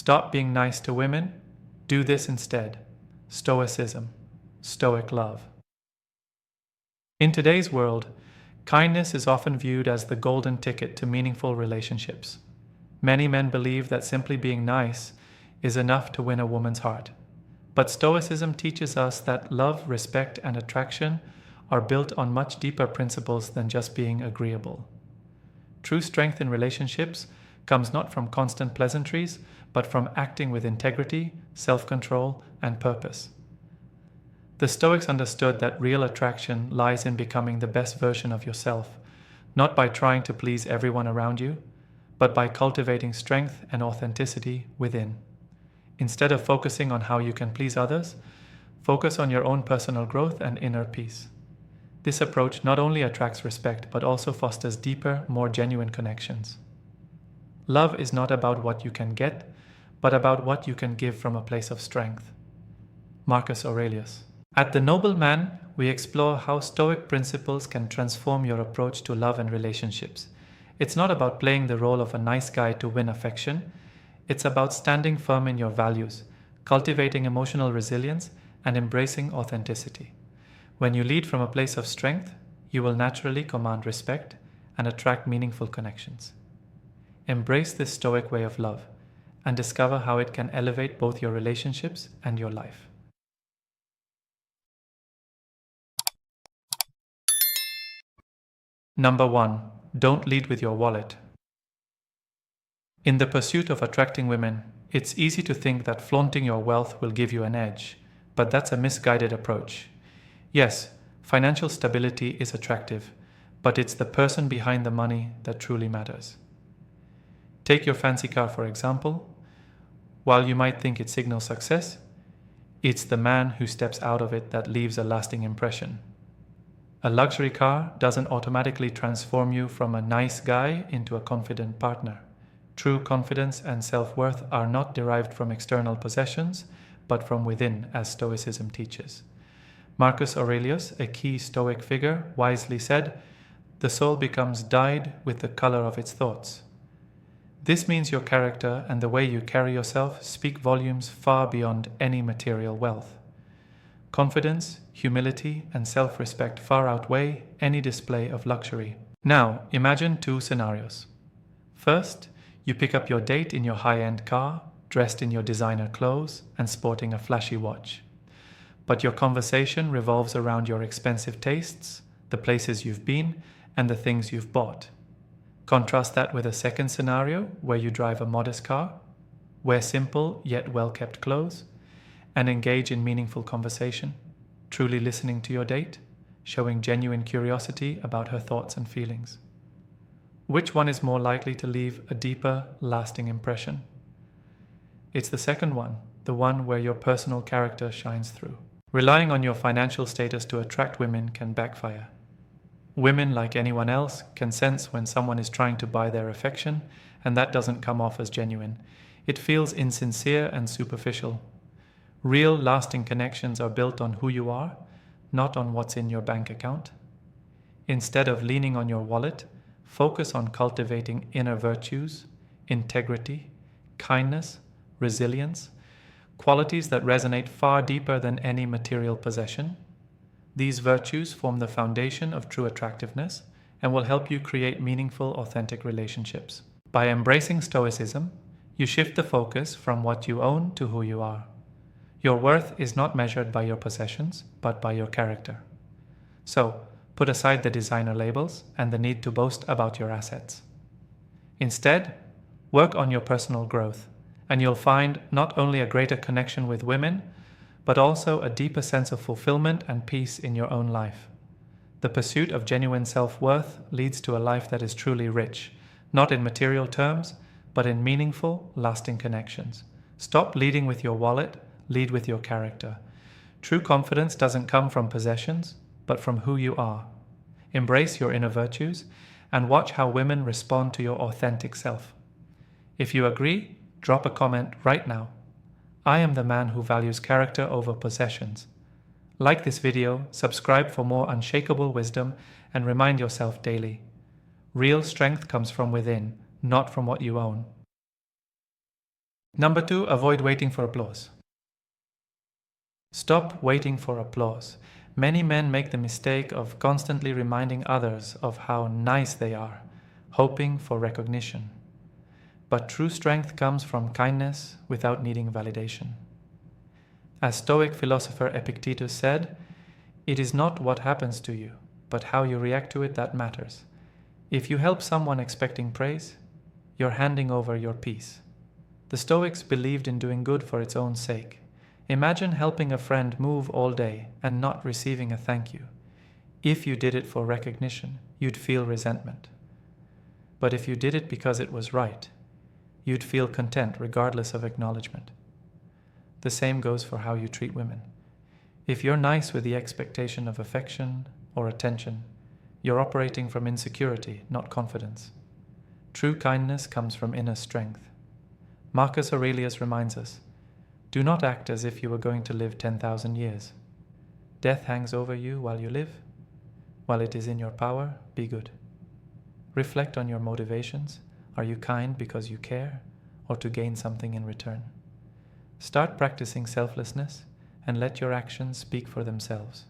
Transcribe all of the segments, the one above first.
Stop being nice to women. Do this instead. Stoicism. Stoic love. In today's world, kindness is often viewed as the golden ticket to meaningful relationships. Many men believe that simply being nice is enough to win a woman's heart. But Stoicism teaches us that love, respect, and attraction are built on much deeper principles than just being agreeable. True strength in relationships comes not from constant pleasantries, but from acting with integrity, self-control, and purpose. The Stoics understood that real attraction lies in becoming the best version of yourself, not by trying to please everyone around you, but by cultivating strength and authenticity within. Instead of focusing on how you can please others, focus on your own personal growth and inner peace. This approach not only attracts respect, but also fosters deeper, more genuine connections. Love is not about what you can get, but about what you can give from a place of strength. Marcus Aurelius. At The Noble Man, we explore how Stoic principles can transform your approach to love and relationships. It's not about playing the role of a nice guy to win affection. It's about standing firm in your values, cultivating emotional resilience, and embracing authenticity. When you lead from a place of strength, you will naturally command respect and attract meaningful connections. Embrace this Stoic way of love and discover how it can elevate both your relationships and your life. Number 1. Don't lead with your wallet. In the pursuit of attracting women, it's easy to think that flaunting your wealth will give you an edge, but that's a misguided approach. Yes, financial stability is attractive, but it's the person behind the money that truly matters. Take your fancy car, for example. While you might think it signals success, it's the man who steps out of it that leaves a lasting impression. A luxury car doesn't automatically transform you from a nice guy into a confident partner. True confidence and self-worth are not derived from external possessions, but from within, as Stoicism teaches. Marcus Aurelius, a key Stoic figure, wisely said, "The soul becomes dyed with the color of its thoughts." This means your character and the way you carry yourself speak volumes far beyond any material wealth. Confidence, humility, and self-respect far outweigh any display of luxury. Now, imagine two scenarios. First, you pick up your date in your high-end car, dressed in your designer clothes and sporting a flashy watch. But your conversation revolves around your expensive tastes, the places you've been, and the things you've bought. Contrast that with a second scenario where you drive a modest car, wear simple yet well-kept clothes, and engage in meaningful conversation, truly listening to your date, showing genuine curiosity about her thoughts and feelings. Which one is more likely to leave a deeper, lasting impression? It's the second one, the one where your personal character shines through. Relying on your financial status to attract women can backfire. Women, like anyone else, can sense when someone is trying to buy their affection, and that doesn't come off as genuine. It feels insincere and superficial. Real, lasting connections are built on who you are, not on what's in your bank account. Instead of leaning on your wallet, focus on cultivating inner virtues, integrity, kindness, resilience, qualities that resonate far deeper than any material possession. These virtues form the foundation of true attractiveness and will help you create meaningful, authentic relationships. By embracing Stoicism, you shift the focus from what you own to who you are. Your worth is not measured by your possessions, but by your character. So, put aside the designer labels and the need to boast about your assets. Instead, work on your personal growth, and you'll find not only a greater connection with women, but also a deeper sense of fulfillment and peace in your own life. The pursuit of genuine self-worth leads to a life that is truly rich, not in material terms, but in meaningful, lasting connections. Stop leading with your wallet, lead with your character. True confidence doesn't come from possessions, but from who you are. Embrace your inner virtues and watch how women respond to your authentic self. If you agree, drop a comment right now. I am the man who values character over possessions. Like this video, subscribe for more unshakable wisdom, and remind yourself daily. Real strength comes from within, not from what you own. Number 2, avoid waiting for applause. Stop waiting for applause. Many men make the mistake of constantly reminding others of how nice they are, hoping for recognition. But true strength comes from kindness without needing validation. As Stoic philosopher Epictetus said, "It is not what happens to you, but how you react to it that matters. If you help someone expecting praise, you're handing over your peace." The Stoics believed in doing good for its own sake. Imagine helping a friend move all day and not receiving a thank you. If you did it for recognition, you'd feel resentment. But if you did it because it was right, you'd feel content regardless of acknowledgement. The same goes for how you treat women. If you're nice with the expectation of affection or attention, you're operating from insecurity, not confidence. True kindness comes from inner strength. Marcus Aurelius reminds us, "Do not act as if you were going to live 10,000 years. Death hangs over you while you live. While it is in your power, be good." Reflect on your motivations. Are you kind because you care or to gain something in return? Start practicing selflessness and let your actions speak for themselves.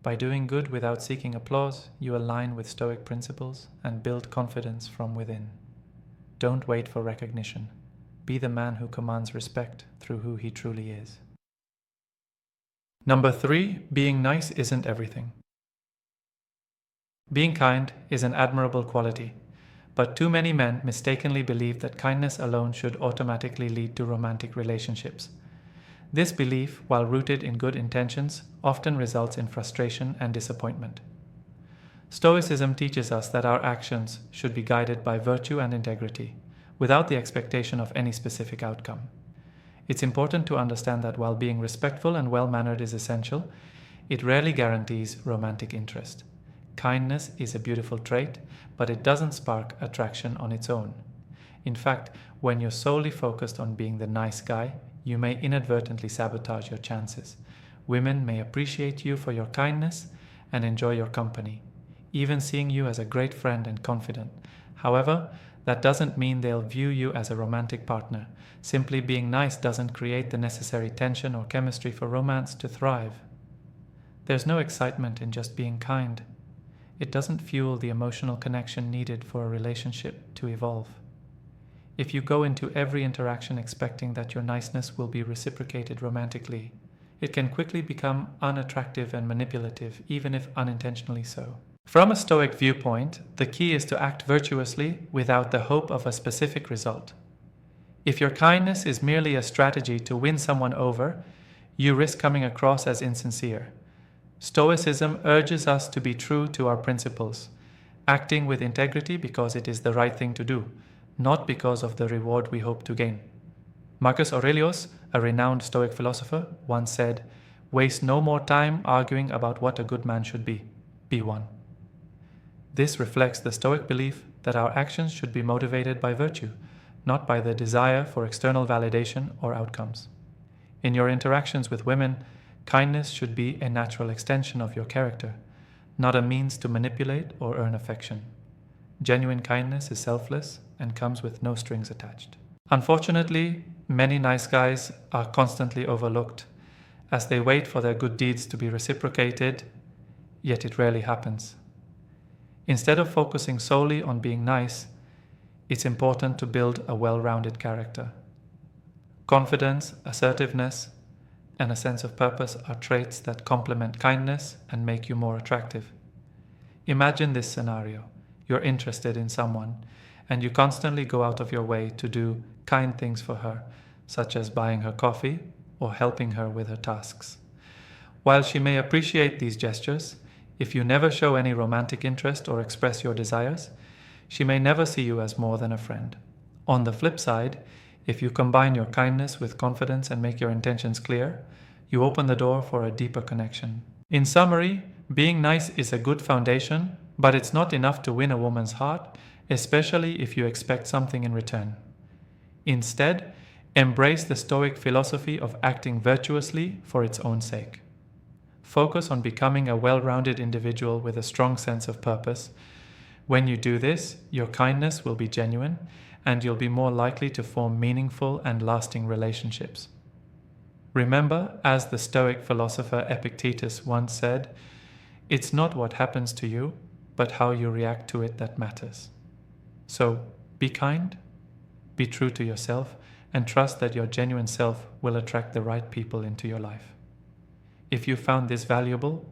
By doing good without seeking applause, you align with Stoic principles and build confidence from within. Don't wait for recognition. Be the man who commands respect through who he truly is. Number 3, being nice isn't everything. Being kind is an admirable quality, but too many men mistakenly believe that kindness alone should automatically lead to romantic relationships. This belief, while rooted in good intentions, often results in frustration and disappointment. Stoicism teaches us that our actions should be guided by virtue and integrity, without the expectation of any specific outcome. It's important to understand that while being respectful and well-mannered is essential, it rarely guarantees romantic interest. Kindness is a beautiful trait, but it doesn't spark attraction on its own. In fact, when you're solely focused on being the nice guy, you may inadvertently sabotage your chances. Women may appreciate you for your kindness and enjoy your company, even seeing you as a great friend and confidant. However, that doesn't mean they'll view you as a romantic partner. Simply being nice doesn't create the necessary tension or chemistry for romance to thrive. There's no excitement in just being kind. It doesn't fuel the emotional connection needed for a relationship to evolve. If you go into every interaction expecting that your niceness will be reciprocated romantically, it can quickly become unattractive and manipulative, even if unintentionally so. From a Stoic viewpoint, the key is to act virtuously without the hope of a specific result. If your kindness is merely a strategy to win someone over, you risk coming across as insincere. Stoicism urges us to be true to our principles, acting with integrity because it is the right thing to do, not because of the reward we hope to gain. Marcus Aurelius, a renowned Stoic philosopher, once said, "Waste no more time arguing about what a good man should be. Be one." This reflects the Stoic belief that our actions should be motivated by virtue, not by the desire for external validation or outcomes. In your interactions with women, kindness should be a natural extension of your character, not a means to manipulate or earn affection. Genuine kindness is selfless and comes with no strings attached. Unfortunately, many nice guys are constantly overlooked, as they wait for their good deeds to be reciprocated, yet it rarely happens. Instead of focusing solely on being nice, it's important to build a well-rounded character. Confidence, assertiveness, and a sense of purpose are traits that complement kindness and make you more attractive. Imagine this scenario. You're interested in someone, and you constantly go out of your way to do kind things for her, such as buying her coffee or helping her with her tasks. While she may appreciate these gestures, if you never show any romantic interest or express your desires, she may never see you as more than a friend. On the flip side, if you combine your kindness with confidence and make your intentions clear, you open the door for a deeper connection. In summary, being nice is a good foundation, but it's not enough to win a woman's heart, especially if you expect something in return. Instead, embrace the Stoic philosophy of acting virtuously for its own sake. Focus on becoming a well-rounded individual with a strong sense of purpose. When you do this, your kindness will be genuine, and you'll be more likely to form meaningful and lasting relationships. Remember, as the Stoic philosopher Epictetus once said, "It's not what happens to you, but how you react to it that matters." So, be kind, be true to yourself, and trust that your genuine self will attract the right people into your life. If you found this valuable,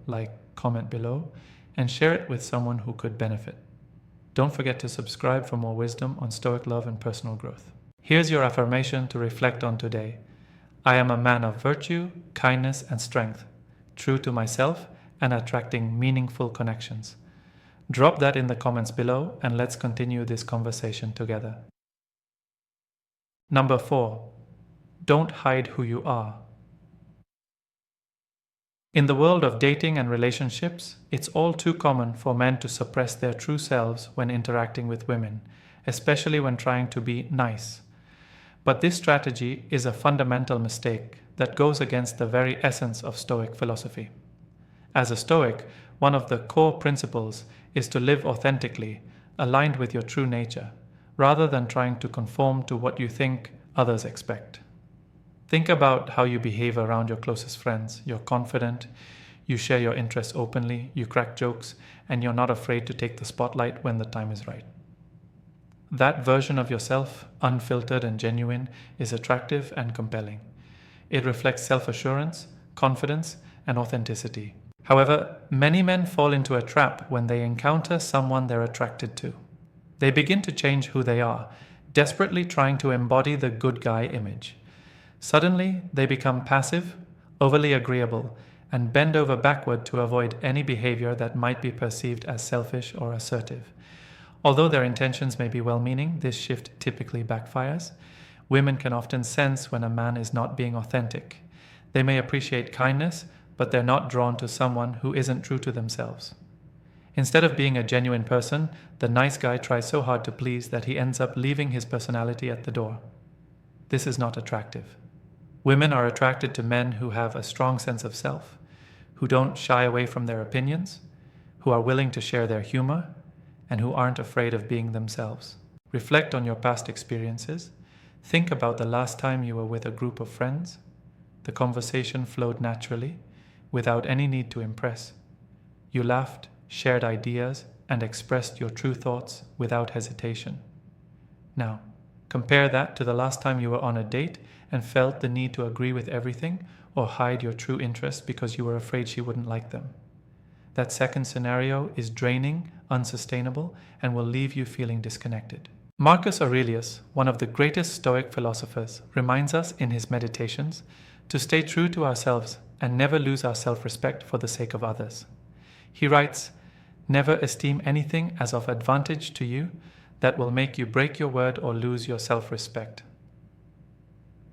comment below, and share it with someone who could benefit. Don't forget to subscribe for more wisdom on Stoic love and personal growth. Here's your affirmation to reflect on today. I am a man of virtue, kindness, and strength, true to myself and attracting meaningful connections. Drop that in the comments below and let's continue this conversation together. Number 4. Don't hide who you are. In the world of dating and relationships, it's all too common for men to suppress their true selves when interacting with women, especially when trying to be nice. But this strategy is a fundamental mistake that goes against the very essence of Stoic philosophy. As a Stoic, one of the core principles is to live authentically, aligned with your true nature, rather than trying to conform to what you think others expect. Think about how you behave around your closest friends. You're confident, you share your interests openly, you crack jokes, and you're not afraid to take the spotlight when the time is right. That version of yourself, unfiltered and genuine, is attractive and compelling. It reflects self-assurance, confidence, and authenticity. However, many men fall into a trap when they encounter someone they're attracted to. They begin to change who they are, desperately trying to embody the good guy image. Suddenly, they become passive, overly agreeable, and bend over backward to avoid any behavior that might be perceived as selfish or assertive. Although their intentions may be well-meaning, this shift typically backfires. Women can often sense when a man is not being authentic. They may appreciate kindness, but they're not drawn to someone who isn't true to themselves. Instead of being a genuine person, the nice guy tries so hard to please that he ends up leaving his personality at the door. This is not attractive. Women are attracted to men who have a strong sense of self, who don't shy away from their opinions, who are willing to share their humor, and who aren't afraid of being themselves. Reflect on your past experiences. Think about the last time you were with a group of friends. The conversation flowed naturally, without any need to impress. You laughed, shared ideas, and expressed your true thoughts without hesitation. Now, compare that to the last time you were on a date and felt the need to agree with everything or hide your true interests because you were afraid she wouldn't like them. That second scenario is draining, unsustainable, and will leave you feeling disconnected. Marcus Aurelius, one of the greatest Stoic philosophers, reminds us in his Meditations to stay true to ourselves and never lose our self-respect for the sake of others. He writes, "Never esteem anything as of advantage to you that will make you break your word or lose your self-respect."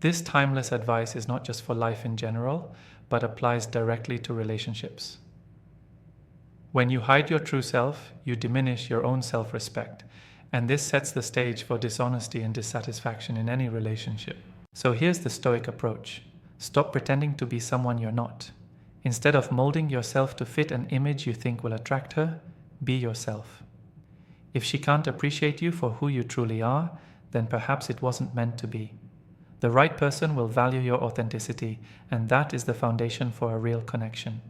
This timeless advice is not just for life in general, but applies directly to relationships. When you hide your true self, you diminish your own self-respect, and this sets the stage for dishonesty and dissatisfaction in any relationship. So here's the Stoic approach. Stop pretending to be someone you're not. Instead of molding yourself to fit an image you think will attract her, be yourself. If she can't appreciate you for who you truly are, then perhaps it wasn't meant to be. The right person will value your authenticity, and that is the foundation for a real connection.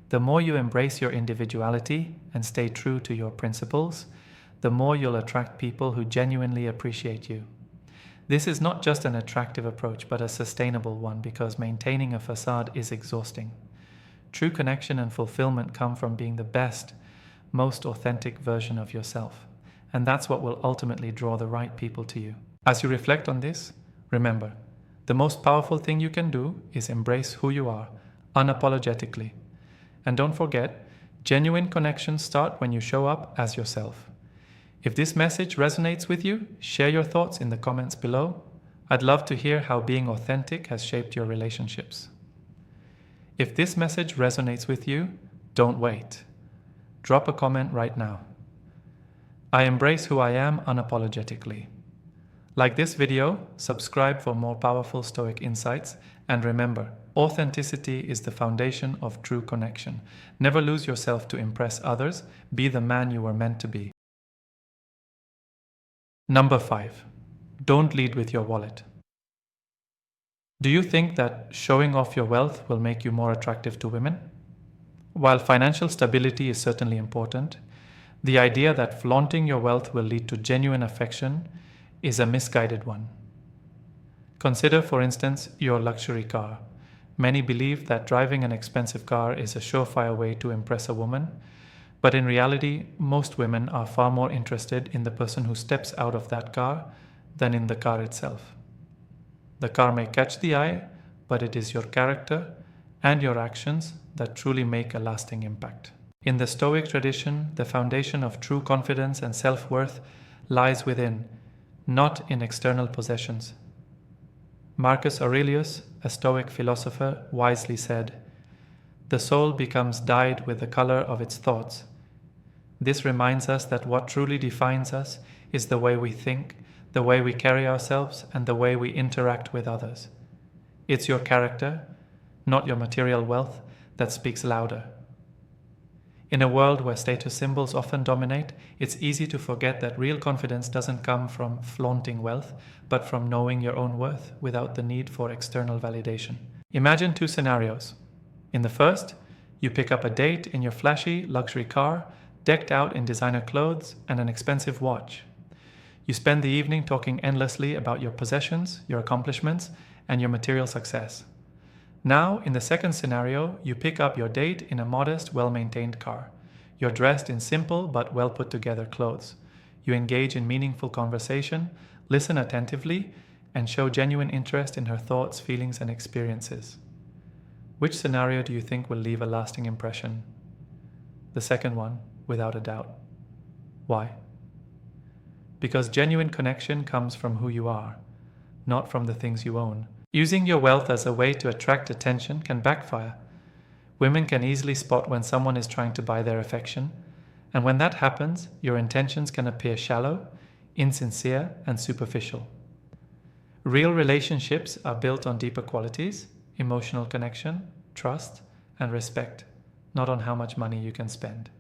The more you embrace your individuality and stay true to your principles, the more you'll attract people who genuinely appreciate you. This is not just an attractive approach, but a sustainable one, because maintaining a facade is exhausting. True connection and fulfillment come from being the best, most authentic version of yourself, and that's what will ultimately draw the right people to you. As you reflect on this, remember, the most powerful thing you can do is embrace who you are, unapologetically. And don't forget, genuine connections start when you show up as yourself. If this message resonates with you, share your thoughts in the comments below. I'd love to hear how being authentic has shaped your relationships. If this message resonates with you, don't wait. Drop a comment right now. I embrace who I am unapologetically. Like this video, subscribe for more powerful Stoic insights, and remember, authenticity is the foundation of true connection. Never lose yourself to impress others. Be the man you were meant to be. Number 5. Don't lead with your wallet. Do you think that showing off your wealth will make you more attractive to women? While financial stability is certainly important, the idea that flaunting your wealth will lead to genuine affection is a misguided one. Consider, for instance, your luxury car. Many believe that driving an expensive car is a surefire way to impress a woman, but in reality, most women are far more interested in the person who steps out of that car than in the car itself. The car may catch the eye, but it is your character and your actions that truly make a lasting impact. In the Stoic tradition, the foundation of true confidence and self-worth lies within, not in external possessions. Marcus Aurelius, a Stoic philosopher, wisely said, "The soul becomes dyed with the color of its thoughts." This reminds us that what truly defines us is the way we think, the way we carry ourselves, and the way we interact with others. It's your character, not your material wealth, that speaks louder. In a world where status symbols often dominate, it's easy to forget that real confidence doesn't come from flaunting wealth, but from knowing your own worth without the need for external validation. Imagine 2 scenarios. In the first, you pick up a date in your flashy luxury car, decked out in designer clothes and an expensive watch. You spend the evening talking endlessly about your possessions, your accomplishments, and your material success. Now, in the second scenario, you pick up your date in a modest, well-maintained car. You're dressed in simple but well-put-together clothes. You engage in meaningful conversation, listen attentively, and show genuine interest in her thoughts, feelings, and experiences. Which scenario do you think will leave a lasting impression? The second one, without a doubt. Why? Because genuine connection comes from who you are, not from the things you own. Using your wealth as a way to attract attention can backfire. Women can easily spot when someone is trying to buy their affection, and when that happens, your intentions can appear shallow, insincere, and superficial. Real relationships are built on deeper qualities, emotional connection, trust, and respect, not on how much money you can spend.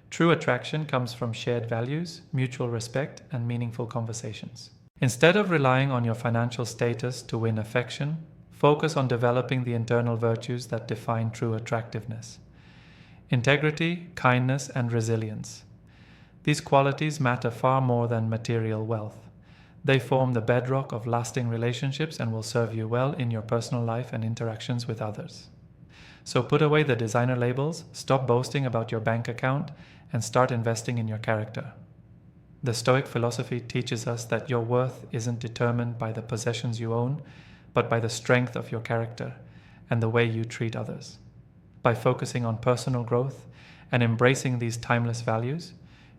True attraction comes from shared values, mutual respect, and meaningful conversations. Instead of relying on your financial status to win affection, focus on developing the internal virtues that define true attractiveness: integrity, kindness, and resilience. These qualities matter far more than material wealth. They form the bedrock of lasting relationships and will serve you well in your personal life and interactions with others. So put away the designer labels, stop boasting about your bank account, and start investing in your character. The Stoic philosophy teaches us that your worth isn't determined by the possessions you own, but by the strength of your character and the way you treat others. By focusing on personal growth and embracing these timeless values,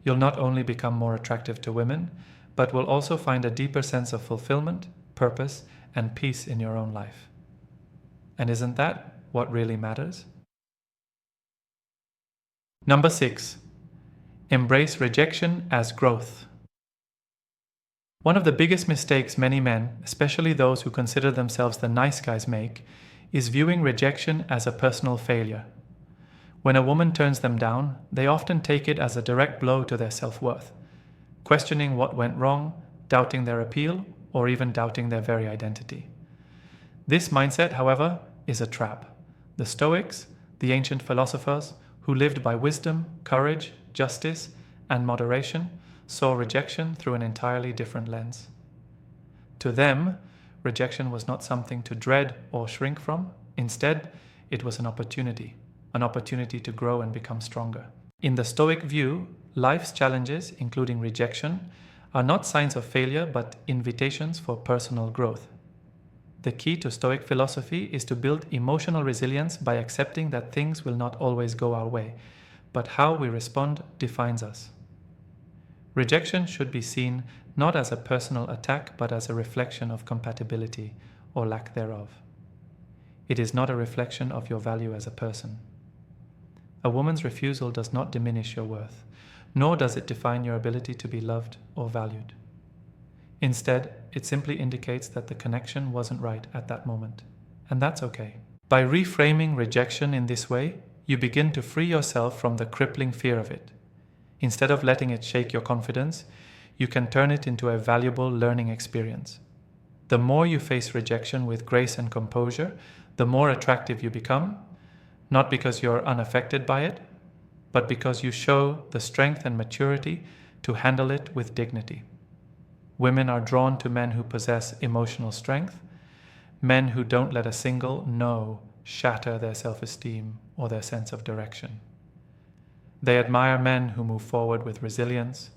you'll not only become more attractive to women, but will also find a deeper sense of fulfillment, purpose, and peace in your own life. And isn't that what really matters? Number 6. Embrace rejection as growth. One of the biggest mistakes many men, especially those who consider themselves the nice guys, make is viewing rejection as a personal failure. When a woman turns them down, they often take it as a direct blow to their self-worth, questioning what went wrong, doubting their appeal, or even doubting their very identity. This mindset, however, is a trap. The Stoics, the ancient philosophers who lived by wisdom, courage, justice, and moderation, saw rejection through an entirely different lens. To them, rejection was not something to dread or shrink from. Instead, it was an opportunity to grow and become stronger. In the Stoic view, life's challenges, including rejection, are not signs of failure but invitations for personal growth. The key to Stoic philosophy is to build emotional resilience by accepting that things will not always go our way, but how we respond defines us. Rejection should be seen not as a personal attack, but as a reflection of compatibility or lack thereof. It is not a reflection of your value as a person. A woman's refusal does not diminish your worth, nor does it define your ability to be loved or valued. Instead, it simply indicates that the connection wasn't right at that moment, and that's okay. By reframing rejection in this way, you begin to free yourself from the crippling fear of it. Instead of letting it shake your confidence, you can turn it into a valuable learning experience. The more you face rejection with grace and composure, the more attractive you become, not because you're unaffected by it, but because you show the strength and maturity to handle it with dignity. Women are drawn to men who possess emotional strength, men who don't let a single no shatter their self-esteem or their sense of direction. They admire men who move forward with resilience,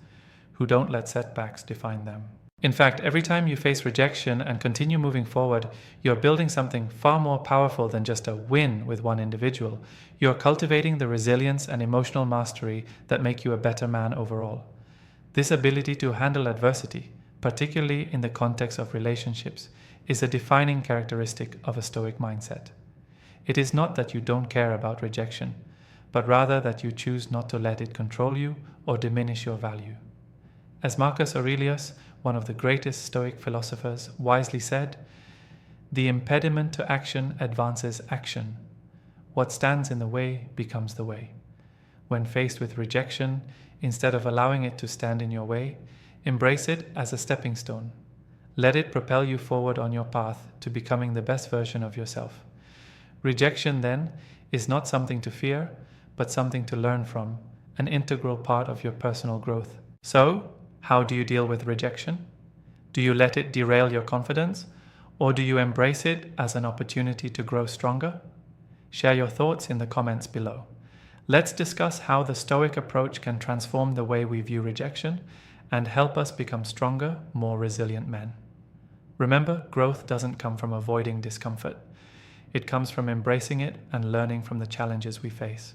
who don't let setbacks define them. In fact, every time you face rejection and continue moving forward, you're building something far more powerful than just a win with one individual. You're cultivating the resilience and emotional mastery that make you a better man overall. This ability to handle adversity, particularly in the context of relationships, is a defining characteristic of a Stoic mindset. It is not that you don't care about rejection, but rather that you choose not to let it control you or diminish your value. As Marcus Aurelius, one of the greatest Stoic philosophers, wisely said, "The impediment to action advances action. What stands in the way becomes the way." When faced with rejection, instead of allowing it to stand in your way, embrace it as a stepping stone. Let it propel you forward on your path to becoming the best version of yourself. Rejection, then, is not something to fear, but something to learn from, an integral part of your personal growth. So, how do you deal with rejection? Do you let it derail your confidence, or do you embrace it as an opportunity to grow stronger? Share your thoughts in the comments below. Let's discuss how the Stoic approach can transform the way we view rejection and help us become stronger, more resilient men. Remember, growth doesn't come from avoiding discomfort. It comes from embracing it and learning from the challenges we face.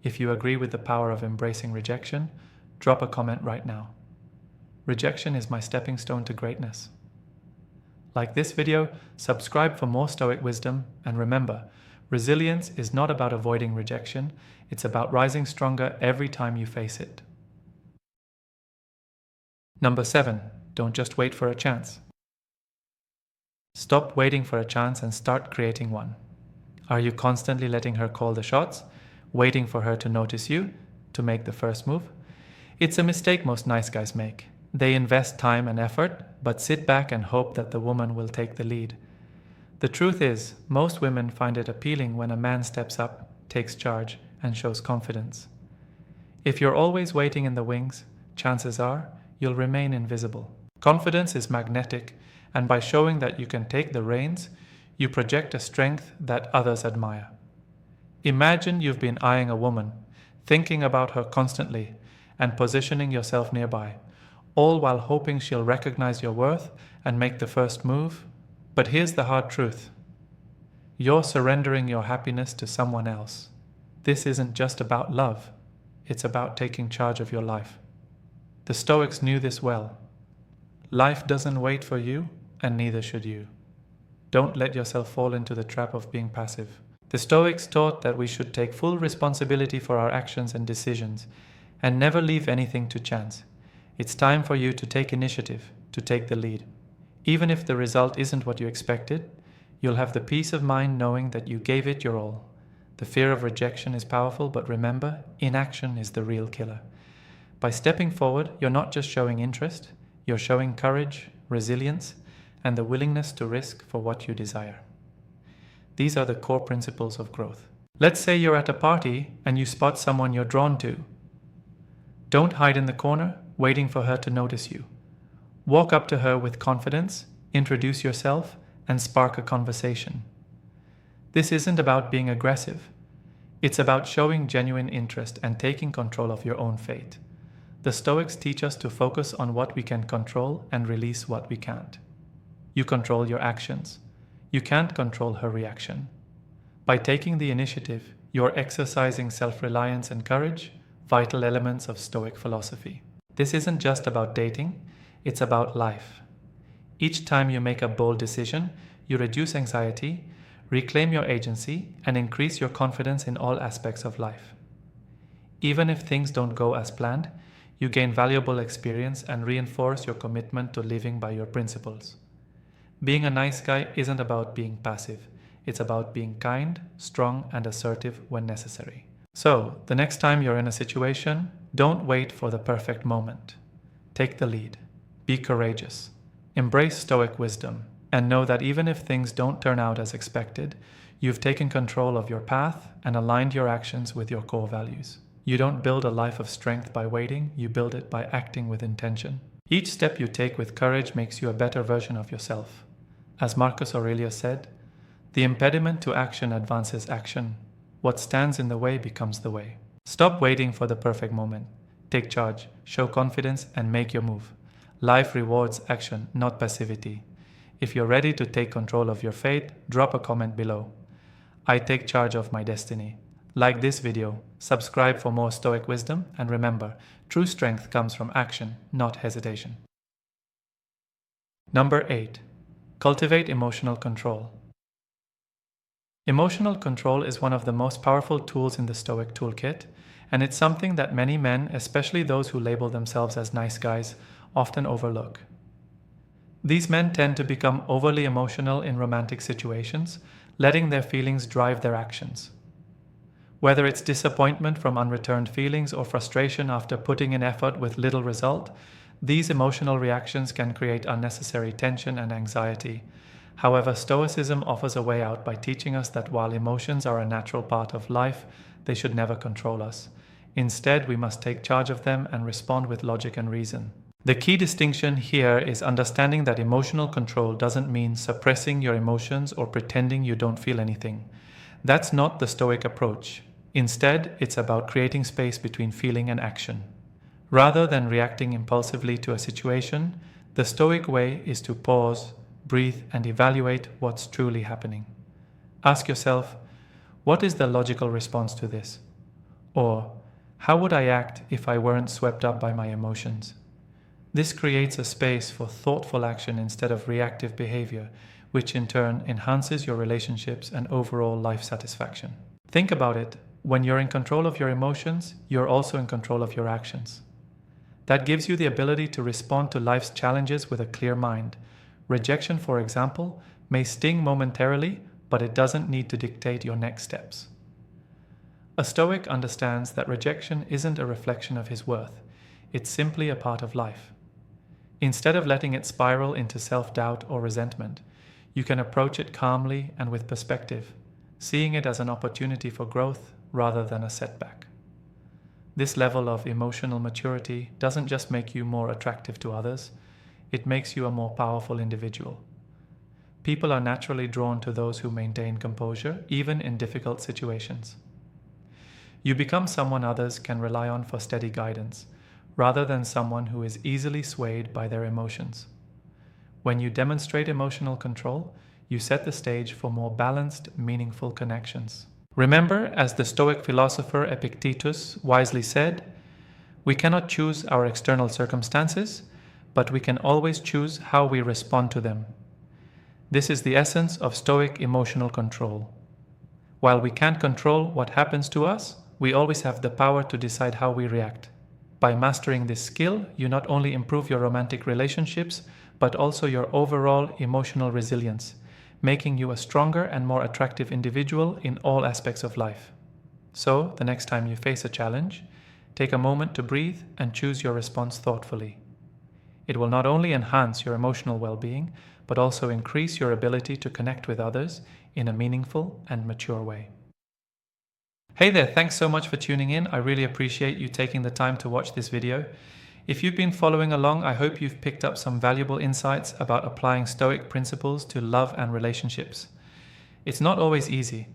If you agree with the power of embracing rejection, drop a comment right now. Rejection is my stepping stone to greatness. Like this video, subscribe for more Stoic wisdom, and remember, resilience is not about avoiding rejection, it's about rising stronger every time you face it. Number 7. Don't just wait for a chance. Stop waiting for a chance and start creating one. Are you constantly letting her call the shots, waiting for her to notice you, to make the first move? It's a mistake most nice guys make. They invest time and effort, but sit back and hope that the woman will take the lead. The truth is, most women find it appealing when a man steps up, takes charge, and shows confidence. If you're always waiting in the wings, chances are you'll remain invisible. Confidence is magnetic, and by showing that you can take the reins, you project a strength that others admire. Imagine you've been eyeing a woman, thinking about her constantly, and positioning yourself nearby, all while hoping she'll recognize your worth and make the first move. But here's the hard truth. You're surrendering your happiness to someone else. This isn't just about love. It's about taking charge of your life. The Stoics knew this well. Life doesn't wait for you, and neither should you. Don't let yourself fall into the trap of being passive. The Stoics taught that we should take full responsibility for our actions and decisions, and never leave anything to chance. It's time for you to take initiative, to take the lead. Even if the result isn't what you expected, you'll have the peace of mind knowing that you gave it your all. The fear of rejection is powerful, but remember, inaction is the real killer. By stepping forward, you're not just showing interest, you're showing courage, resilience, and the willingness to risk for what you desire. These are the core principles of growth. Let's say you're at a party and you spot someone you're drawn to. Don't hide in the corner, waiting for her to notice you. Walk up to her with confidence, introduce yourself, and spark a conversation. This isn't about being aggressive. It's about showing genuine interest and taking control of your own fate. The Stoics teach us to focus on what we can control and release what we can't. You control your actions. You can't control her reaction. By taking the initiative, you're exercising self-reliance and courage, vital elements of Stoic philosophy. This isn't just about dating, it's about life. Each time you make a bold decision, you reduce anxiety, reclaim your agency, and increase your confidence in all aspects of life. Even if things don't go as planned, you gain valuable experience and reinforce your commitment to living by your principles. Being a nice guy isn't about being passive. It's about being kind, strong, and assertive when necessary. So, the next time you're in a situation, don't wait for the perfect moment. Take the lead. Be courageous. Embrace Stoic wisdom, and know that even if things don't turn out as expected, you've taken control of your path and aligned your actions with your core values. You don't build a life of strength by waiting, you build it by acting with intention. Each step you take with courage makes you a better version of yourself. As Marcus Aurelius said, "The impediment to action advances action. What stands in the way becomes the way." Stop waiting for the perfect moment. Take charge, show confidence, and make your move. Life rewards action, not passivity. If you're ready to take control of your fate, drop a comment below. I take charge of my destiny. Like this video, subscribe for more Stoic wisdom, and remember, true strength comes from action, not hesitation. Number 8. Cultivate emotional control. Emotional control is one of the most powerful tools in the Stoic toolkit, and it's something that many men, especially those who label themselves as nice guys, often overlook. These men tend to become overly emotional in romantic situations, letting their feelings drive their actions. Whether it's disappointment from unreturned feelings or frustration after putting in effort with little result, these emotional reactions can create unnecessary tension and anxiety. However, Stoicism offers a way out by teaching us that while emotions are a natural part of life, they should never control us. Instead, we must take charge of them and respond with logic and reason. The key distinction here is understanding that emotional control doesn't mean suppressing your emotions or pretending you don't feel anything. That's not the Stoic approach. Instead, it's about creating space between feeling and action. Rather than reacting impulsively to a situation, the Stoic way is to pause, breathe, and evaluate what's truly happening. Ask yourself, what is the logical response to this? Or, how would I act if I weren't swept up by my emotions? This creates a space for thoughtful action instead of reactive behavior, which in turn enhances your relationships and overall life satisfaction. Think about it. When you're in control of your emotions, you're also in control of your actions. That gives you the ability to respond to life's challenges with a clear mind. Rejection, for example, may sting momentarily, but it doesn't need to dictate your next steps. A Stoic understands that rejection isn't a reflection of his worth. It's simply a part of life. Instead of letting it spiral into self-doubt or resentment, you can approach it calmly and with perspective, seeing it as an opportunity for growth rather than a setback. This level of emotional maturity doesn't just make you more attractive to others, it makes you a more powerful individual. People are naturally drawn to those who maintain composure, even in difficult situations. You become someone others can rely on for steady guidance, rather than someone who is easily swayed by their emotions. When you demonstrate emotional control, you set the stage for more balanced, meaningful connections. Remember, as the Stoic philosopher Epictetus wisely said, "We cannot choose our external circumstances, but we can always choose how we respond to them." This is the essence of Stoic emotional control. While we can't control what happens to us, we always have the power to decide how we react. By mastering this skill, you not only improve your romantic relationships, but also your overall emotional resilience, making you a stronger and more attractive individual in all aspects of life. So, the next time you face a challenge, take a moment to breathe and choose your response thoughtfully. It will not only enhance your emotional well-being, but also increase your ability to connect with others in a meaningful and mature way. Hey there, thanks so much for tuning in. I really appreciate you taking the time to watch this video. If you've been following along, I hope you've picked up some valuable insights about applying Stoic principles to love and relationships. It's not always easy,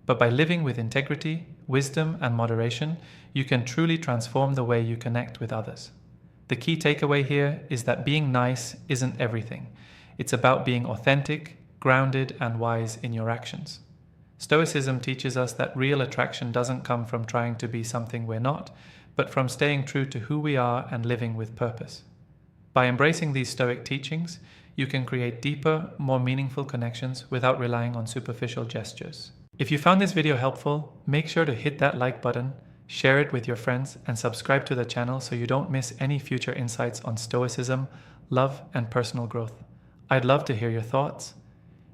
but by living with integrity, wisdom, and moderation, you can truly transform the way you connect with others. The key takeaway here is that being nice isn't everything. It's about being authentic, grounded, and wise in your actions. Stoicism teaches us that real attraction doesn't come from trying to be something we're not, but from staying true to who we are and living with purpose. By embracing these Stoic teachings, you can create deeper, more meaningful connections without relying on superficial gestures. If you found this video helpful, make sure to hit that like button, share it with your friends, and subscribe to the channel so you don't miss any future insights on Stoicism, love, and personal growth. I'd love to hear your thoughts.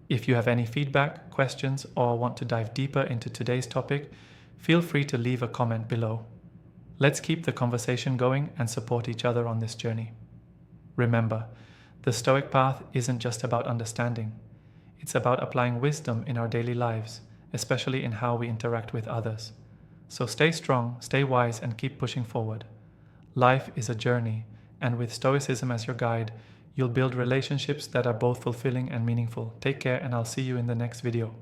If you have any feedback, questions, or want to dive deeper into today's topic, feel free to leave a comment below. Let's keep the conversation going and support each other on this journey. Remember, the Stoic path isn't just about understanding. It's about applying wisdom in our daily lives, especially in how we interact with others. So stay strong, stay wise, and keep pushing forward. Life is a journey, and with Stoicism as your guide, you'll build relationships that are both fulfilling and meaningful. Take care, and I'll see you in the next video.